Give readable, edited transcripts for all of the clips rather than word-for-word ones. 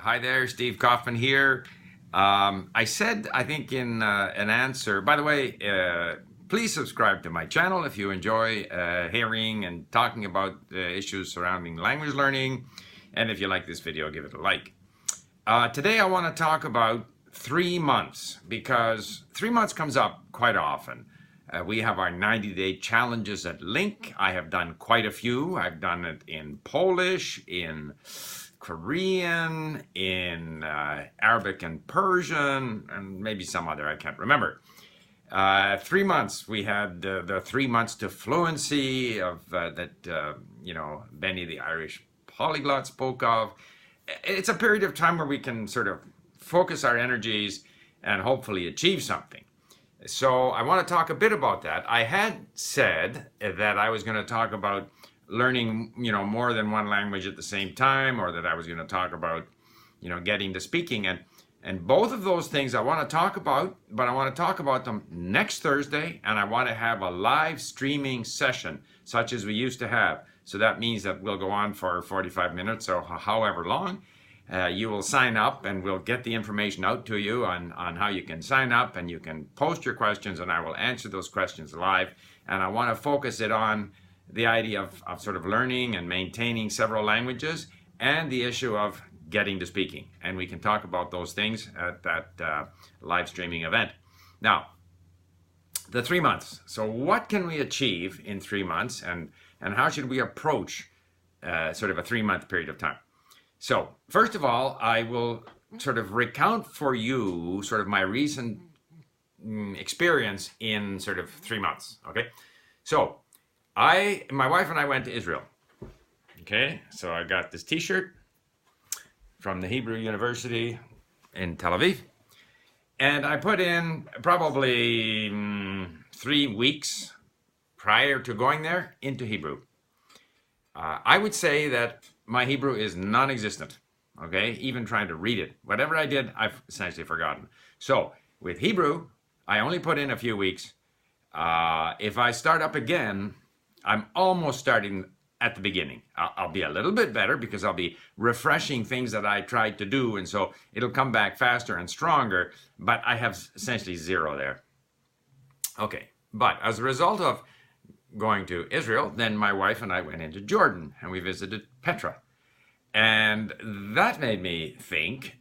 Hi there, Steve Kaufman here. I said, I think in an answer, by the way, please subscribe to my channel if you enjoy hearing and talking about issues surrounding language learning. And if you like this video, give it a like. Today I want to talk about 3 months because 3 months comes up quite often. We have our 90-day challenges at Link. I have done quite a few. I've done it in Polish, in Korean, in Arabic and Persian, and maybe some other, I can't remember. 3 months, we had the 3 months to fluency of Benny the Irish polyglot spoke of. It's a period of time where we can sort of focus our energies and hopefully achieve something. So I want to talk a bit about that. I had said that I was going to talk about learning, more than one language at the same time, or that I was going to talk about, getting to speaking. And both of those things I want to talk about, but I want to talk about them next Thursday, and I want to have a live streaming session, such as we used to have. So that means that we'll go on for 45 minutes or however long. You will sign up and we'll get the information out to you on how you can sign up, and you can post your questions and I will answer those questions live. And I want to focus it on the idea of sort of learning and maintaining several languages and the issue of getting to speaking. And we can talk about those things at that live streaming event. Now, the 3 months. So what can we achieve in 3 months, and how should we approach sort of a 3-month period of time? So first of all, I will sort of recount for you sort of my recent experience in sort of 3 months. Okay, so my wife and I went to Israel. Okay, so I got this T-shirt from the Hebrew University in Tel Aviv, and I put in probably 3 weeks prior to going there into Hebrew. I would say that my Hebrew is non-existent, okay? Even trying to read it. Whatever I did, I've essentially forgotten. So with Hebrew, I only put in a few weeks. If I start up again, I'm almost starting at the beginning. I'll be a little bit better because I'll be refreshing things that I tried to do, and so it'll come back faster and stronger, but I have essentially 0 there. Okay, but as a result of going to Israel, then my wife and I went into Jordan and we visited Petra. And that made me think,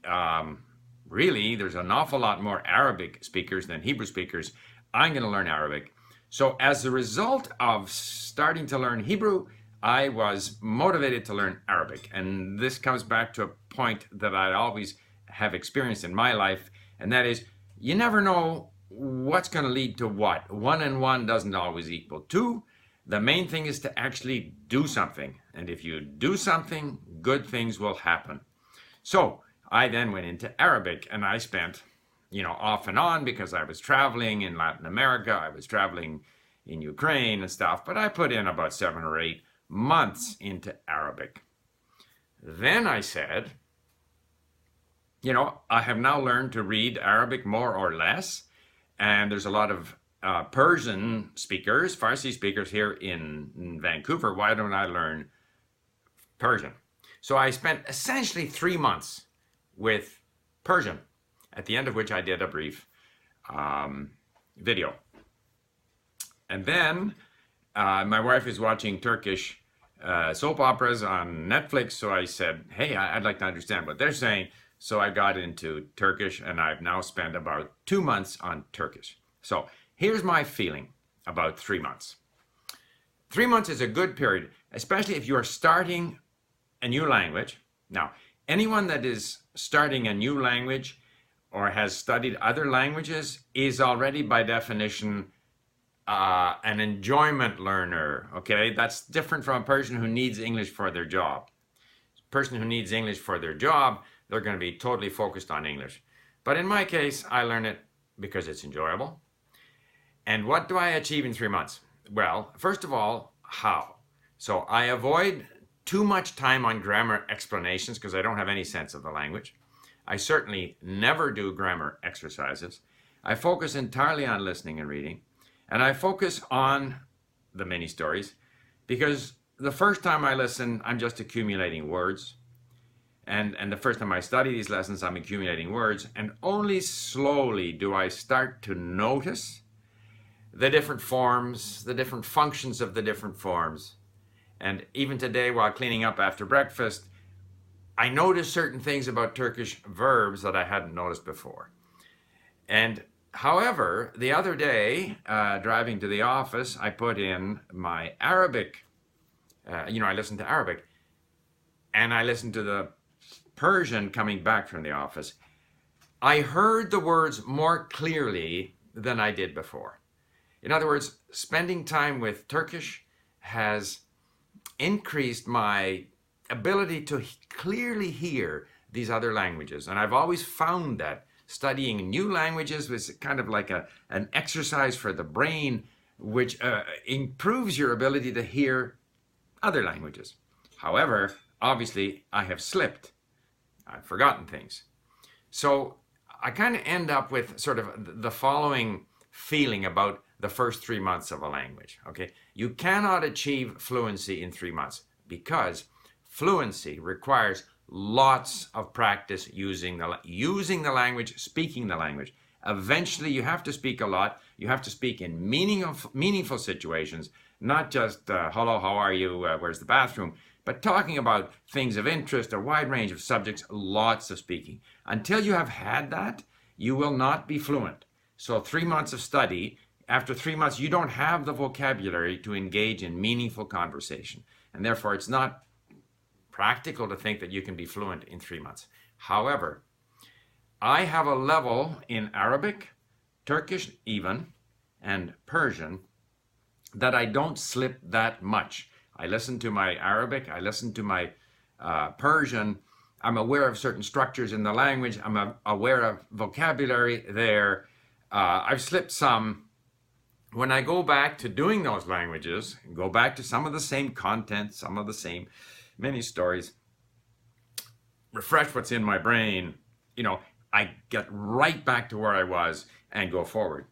really, there's an awful lot more Arabic speakers than Hebrew speakers. I'm going to learn Arabic. So as a result of starting to learn Hebrew, I was motivated to learn Arabic. And this comes back to a point that I always have experienced in my life, and that is, you never know what's going to lead to what. 1 and 1 doesn't always equal 2. The main thing is to actually do something. And if you do something, good things will happen. So I then went into Arabic, and I spent, off and on, because I was traveling in Latin America, I was traveling in Ukraine and stuff, but I put in about 7 or 8 months into Arabic. Then I said, I have now learned to read Arabic more or less. And there's a lot of Persian speakers, Farsi speakers here in Vancouver. Why don't I learn Persian? So I spent essentially 3 months with Persian, at the end of which I did a brief video. And then my wife is watching Turkish soap operas on Netflix. So I said, hey, I'd like to understand what they're saying. So I got into Turkish, and I've now spent about 2 months on Turkish. So here's my feeling about 3 months. 3 months is a good period, especially if you are starting a new language. Now, anyone that is starting a new language or has studied other languages is already by definition an enjoyment learner, okay? That's different from a person who needs English for their job. A person who needs English for their job, they're going to be totally focused on English. But in my case, I learn it because it's enjoyable. And what do I achieve in 3 months? Well, first of all, how? So I avoid too much time on grammar explanations because I don't have any sense of the language. I certainly never do grammar exercises. I focus entirely on listening and reading. And I focus on the mini stories because the first time I listen, I'm just accumulating words. And the first time I study these lessons, I'm accumulating words, and only slowly do I start to notice the different forms, the different functions of the different forms. And even today, while cleaning up after breakfast, I noticed certain things about Turkish verbs that I hadn't noticed before. And however, the other day, driving to the office, I put in my Arabic. I listened to Arabic, and I listened to the Persian coming back from the office. I heard the words more clearly than I did before. In other words, spending time with Turkish has increased my ability to clearly hear these other languages. And I've always found that studying new languages was kind of like an exercise for the brain, which improves your ability to hear other languages. However, obviously, I have slipped. I've forgotten things. So I kind of end up with sort of the following feeling about the first 3 months of a language. Okay, you cannot achieve fluency in 3 months because fluency requires lots of practice using the language, speaking the language. Eventually, you have to speak a lot. You have to speak in meaningful situations, not just hello, how are you, where's the bathroom, but talking about things of interest, a wide range of subjects, lots of speaking. Until you have had that, you will not be fluent. So 3 months of study, after 3 months, you don't have the vocabulary to engage in meaningful conversation. And therefore, it's not practical to think that you can be fluent in 3 months. However, I have a level in Arabic, Turkish even, and Persian that I don't slip that much. I listen to my Arabic, I listen to my Persian. I'm aware of certain structures in the language. I'm aware of vocabulary there. I've slipped some. When I go back to doing those languages, go back to some of the same content, some of the same many stories, refresh what's in my brain, I get right back to where I was and go forward.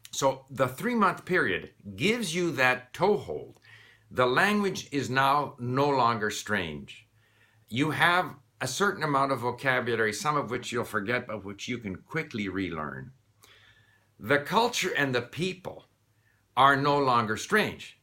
So the 3-month period gives you that toehold. The language is now no longer strange. You have a certain amount of vocabulary, some of which you'll forget, but which you can quickly relearn. The culture and the people are no longer strange.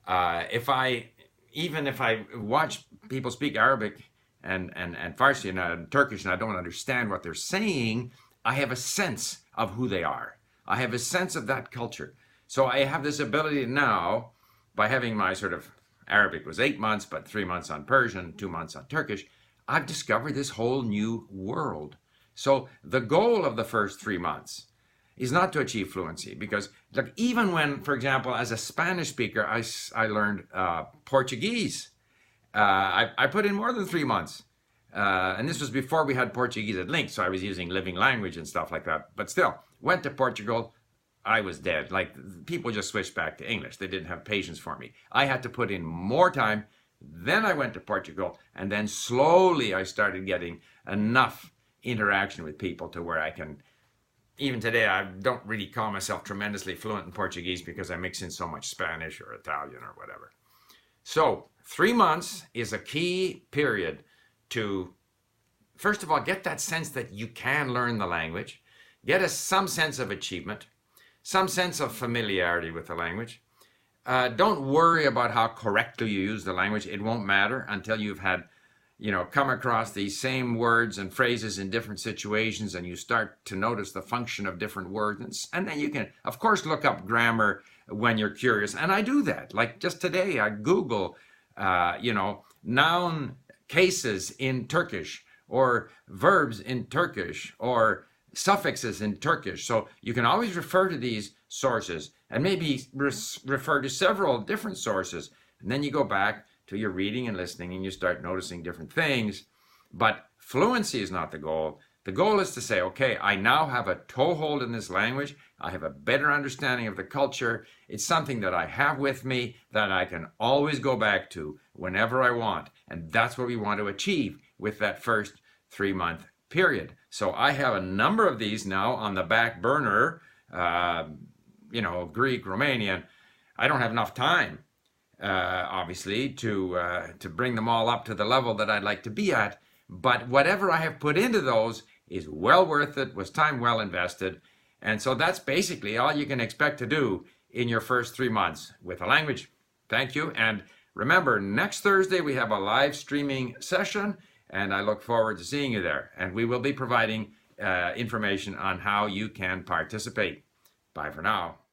Even if I watch people speak Arabic and Farsi and Turkish and I don't understand what they're saying, I have a sense of who they are. I have a sense of that culture. So I have this ability now, by having my sort of Arabic was 8 months, but 3 months on Persian, 2 months on Turkish, I've discovered this whole new world. So the goal of the first 3 months is not to achieve fluency, because look, even when, for example, as a Spanish speaker, I learned Portuguese. I put in more than 3 months. And this was before we had Portuguese at Link, so I was using living language and stuff like that. But still, went to Portugal, I was dead. Like, people just switched back to English. They didn't have patience for me. I had to put in more time. Then I went to Portugal, and then slowly I started getting enough interaction with people to where I can, even today, I don't really call myself tremendously fluent in Portuguese because I mix in so much Spanish or Italian or whatever. So 3 months is a key period to, first of all, get that sense that you can learn the language, get some sense of achievement, some sense of familiarity with the language. Don't worry about how correctly you use the language. It won't matter until you've had, come across these same words and phrases in different situations, and you start to notice the function of different words. And then you can, of course, look up grammar when you're curious. And I do that. Like just today, I Google, noun cases in Turkish, or verbs in Turkish, or suffixes in Turkish. So you can always refer to these sources and maybe refer to several different sources. And then you go back to your reading and listening and you start noticing different things. But fluency is not the goal. The goal is to say, okay, I now have a toehold in this language. I have a better understanding of the culture. It's something that I have with me that I can always go back to whenever I want. And that's what we want to achieve with that first 3-month period. So I have a number of these now on the back burner, Greek, Romanian. I don't have enough time, obviously, to bring them all up to the level that I'd like to be at. but whatever I have put into those is well worth it, was time well invested. And so that's basically all you can expect to do in your first 3 months with a language. Thank you. And remember, next Thursday we have a live streaming session, and I look forward to seeing you there. And we will be providing information on how you can participate. Bye for now.